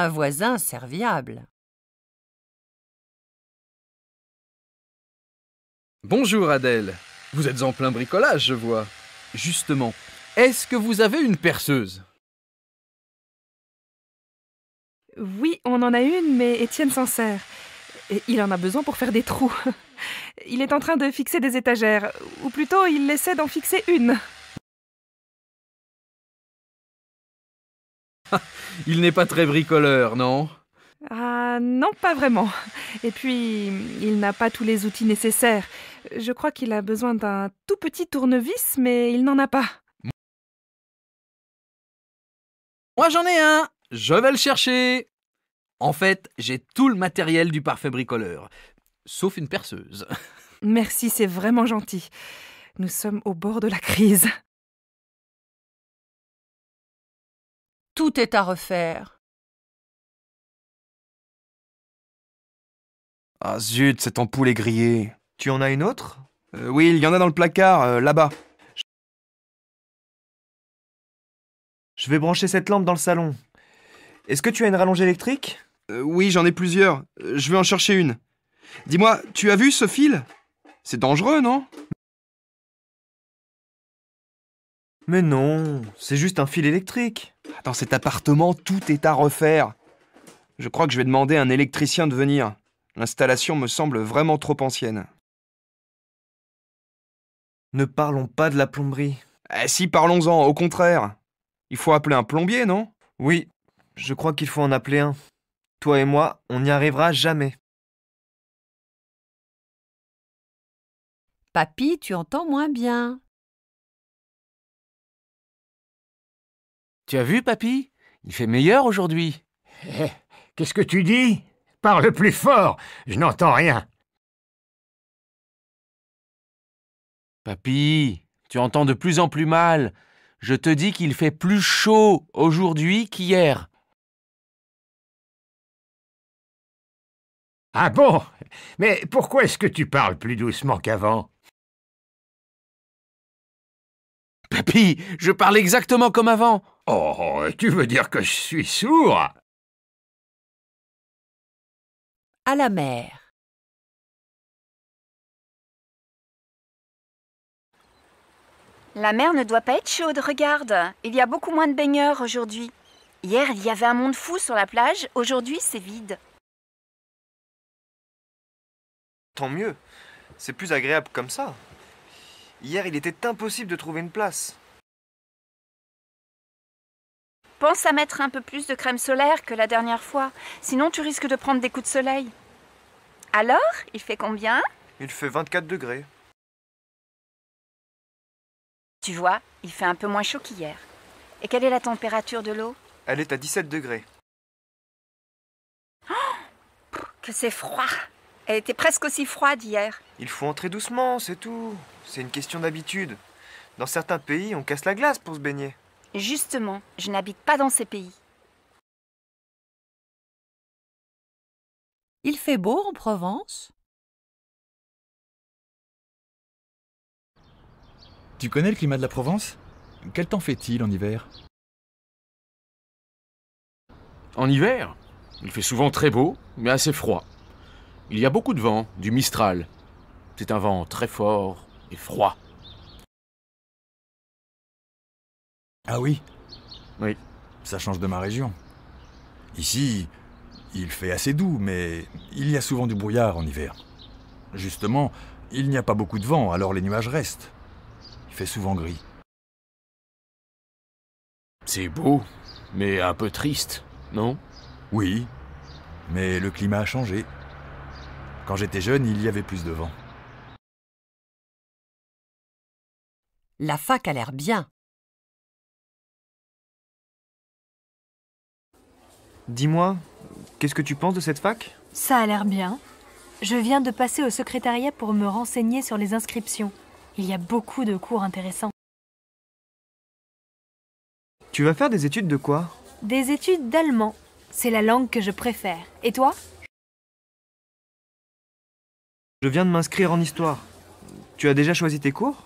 Un voisin serviable. Bonjour Adèle. Vous êtes en plein bricolage, je vois. Justement, est-ce que vous avez une perceuse? Oui, on en a une, mais Étienne s'en sert. Et il en a besoin pour faire des trous. Il est en train de fixer des étagères, ou plutôt il essaie d'en fixer une. Il n'est pas très bricoleur, non? Ah non, pas vraiment. Et puis, il n'a pas tous les outils nécessaires. Je crois qu'il a besoin d'un tout petit tournevis, mais il n'en a pas. Moi j'en ai un. Je vais le chercher. En fait, j'ai tout le matériel du parfait bricoleur, sauf une perceuse. Merci, c'est vraiment gentil. Nous sommes au bord de la crise. Tout est à refaire. Ah zut, cette ampoule est grillée. Tu en as une autre? Oui, il y en a dans le placard, là-bas. Je vais brancher cette lampe dans le salon. Est-ce que tu as une rallonge électrique? Oui, j'en ai plusieurs. Je vais en chercher une. Dis-moi, tu as vu ce fil? C'est dangereux, non? Mais non, c'est juste un fil électrique. Dans cet appartement, tout est à refaire. Je crois que je vais demander à un électricien de venir. L'installation me semble vraiment trop ancienne. Ne parlons pas de la plomberie. Eh si, parlons-en, au contraire. Il faut appeler un plombier, non? Oui, je crois qu'il faut en appeler un. Toi et moi, on n'y arrivera jamais. Papy, tu entends moins bien. Tu as vu, papy? Il fait meilleur aujourd'hui. Qu'est-ce que tu dis? Parle plus fort, je n'entends rien. Papy, tu entends de plus en plus mal. Je te dis qu'il fait plus chaud aujourd'hui qu'hier. Ah bon? Mais pourquoi est-ce que tu parles plus doucement qu'avant? Papy, je parle exactement comme avant. Oh, tu veux dire que je suis sourd? À la mer. La mer ne doit pas être chaude, regarde. Il y a beaucoup moins de baigneurs aujourd'hui. Hier, il y avait un monde fou sur la plage. Aujourd'hui, c'est vide. Tant mieux. C'est plus agréable comme ça. Hier, il était impossible de trouver une place. Pense à mettre un peu plus de crème solaire que la dernière fois. Sinon, tu risques de prendre des coups de soleil. Alors, il fait combien? Il fait 24 degrés. Tu vois, il fait un peu moins chaud qu'hier. Et quelle est la température de l'eau? Elle est à 17 degrés. Que c'est froid! Elle était presque aussi froide hier. Il faut entrer doucement, c'est tout. C'est une question d'habitude. Dans certains pays, on casse la glace pour se baigner. Justement, je n'habite pas dans ces pays. Il fait beau en Provence? Tu connais le climat de la Provence? Quel temps fait-il en hiver? En hiver, il fait souvent très beau, mais assez froid. Il y a beaucoup de vent, du Mistral. C'est un vent très fort et froid. Ah oui? Oui. Ça change de ma région. Ici, il fait assez doux, mais il y a souvent du brouillard en hiver. Justement, il n'y a pas beaucoup de vent, alors les nuages restent. Il fait souvent gris. C'est beau, mais un peu triste, non? Oui, mais le climat a changé. Quand j'étais jeune, il y avait plus de vent. La fac a l'air bien. Dis-moi, qu'est-ce que tu penses de cette fac? Ça a l'air bien. Je viens de passer au secrétariat pour me renseigner sur les inscriptions. Il y a beaucoup de cours intéressants. Tu vas faire des études de quoi? Des études d'allemand. C'est la langue que je préfère. Et toi? Je viens de m'inscrire en histoire. Tu as déjà choisi tes cours?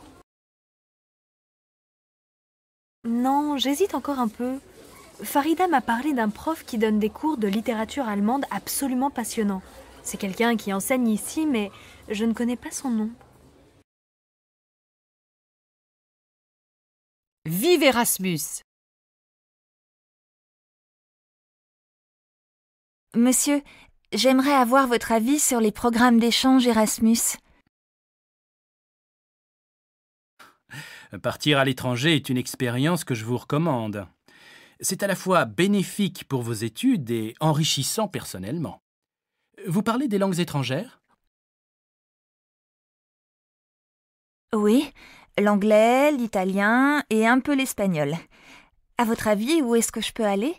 Non, j'hésite encore un peu. Farida m'a parlé d'un prof qui donne des cours de littérature allemande absolument passionnants. C'est quelqu'un qui enseigne ici, mais je ne connais pas son nom. Vive Erasmus! Monsieur, j'aimerais avoir votre avis sur les programmes d'échange Erasmus. Partir à l'étranger est une expérience que je vous recommande. C'est à la fois bénéfique pour vos études et enrichissant personnellement. Vous parlez des langues étrangères? Oui, l'anglais, l'italien et un peu l'espagnol. À votre avis, où est-ce que je peux aller?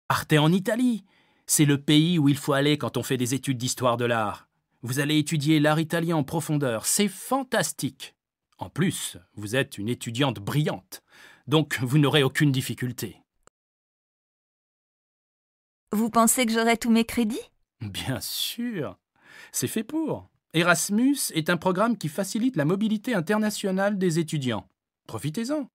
Partez en Italie. C'est le pays où il faut aller quand on fait des études d'histoire de l'art. Vous allez étudier l'art italien en profondeur. C'est fantastique. En plus, vous êtes une étudiante brillante. Donc, vous n'aurez aucune difficulté. Vous pensez que j'aurai tous mes crédits? Bien sûr. C'est fait pour. Erasmus est un programme qui facilite la mobilité internationale des étudiants. Profitez-en.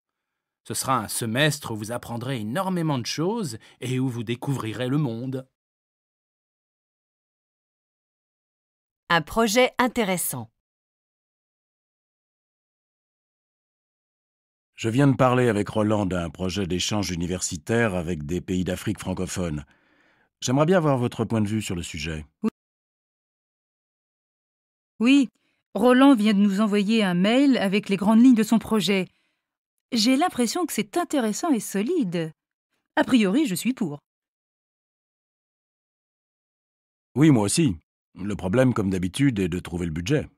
Ce sera un semestre où vous apprendrez énormément de choses et où vous découvrirez le monde. Un projet intéressant. Je viens de parler avec Roland d'un projet d'échange universitaire avec des pays d'Afrique francophone. J'aimerais bien avoir votre point de vue sur le sujet. Oui, Roland vient de nous envoyer un mail avec les grandes lignes de son projet. J'ai l'impression que c'est intéressant et solide. A priori, je suis pour. Oui, moi aussi. Le problème, comme d'habitude, est de trouver le budget.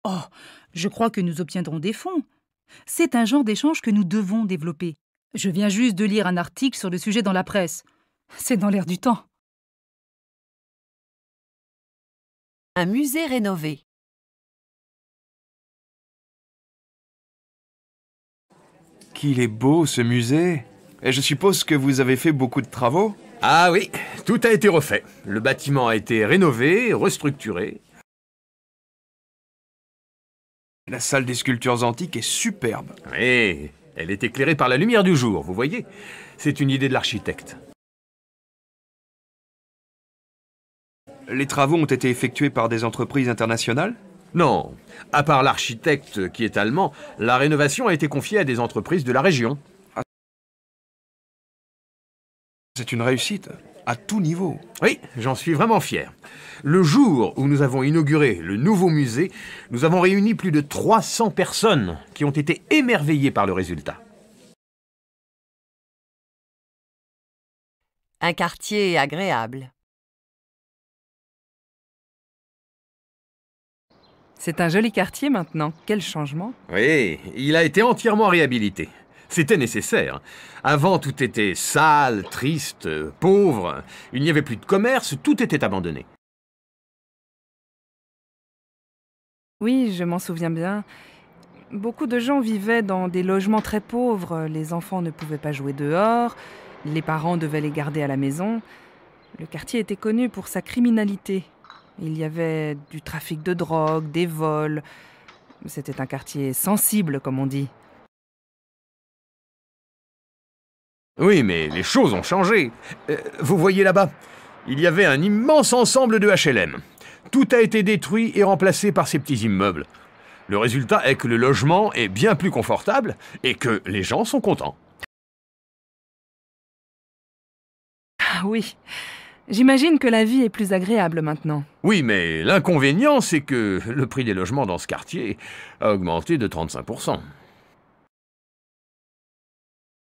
Oh, je crois que nous obtiendrons des fonds. C'est un genre d'échange que nous devons développer. Je viens juste de lire un article sur le sujet dans la presse. C'est dans l'air du temps. Un musée rénové. Qu'il est beau, ce musée. Et je suppose que vous avez fait beaucoup de travaux? Ah oui, tout a été refait. Le bâtiment a été rénové, restructuré. La salle des sculptures antiques est superbe. Oui, elle est éclairée par la lumière du jour, vous voyez. C'est une idée de l'architecte. Les travaux ont été effectués par des entreprises internationales? Non, à part l'architecte qui est allemand, la rénovation a été confiée à des entreprises de la région. C'est une réussite, à tout niveau. Oui, j'en suis vraiment fier. Le jour où nous avons inauguré le nouveau musée, nous avons réuni plus de 300 personnes qui ont été émerveillées par le résultat. Un quartier agréable. C'est un joli quartier maintenant. Quel changement! Oui, il a été entièrement réhabilité. C'était nécessaire. Avant, tout était sale, triste, pauvre. Il n'y avait plus de commerce, tout était abandonné. Oui, je m'en souviens bien. Beaucoup de gens vivaient dans des logements très pauvres. Les enfants ne pouvaient pas jouer dehors. Les parents devaient les garder à la maison. Le quartier était connu pour sa criminalité. Il y avait du trafic de drogue, des vols. C'était un quartier sensible, comme on dit. Oui, mais les choses ont changé. Vous voyez là-bas, il y avait un immense ensemble de HLM. Tout a été détruit et remplacé par ces petits immeubles. Le résultat est que le logement est bien plus confortable et que les gens sont contents. Ah oui, j'imagine que la vie est plus agréable maintenant. Oui, mais l'inconvénient, c'est que le prix des logements dans ce quartier a augmenté de 35%.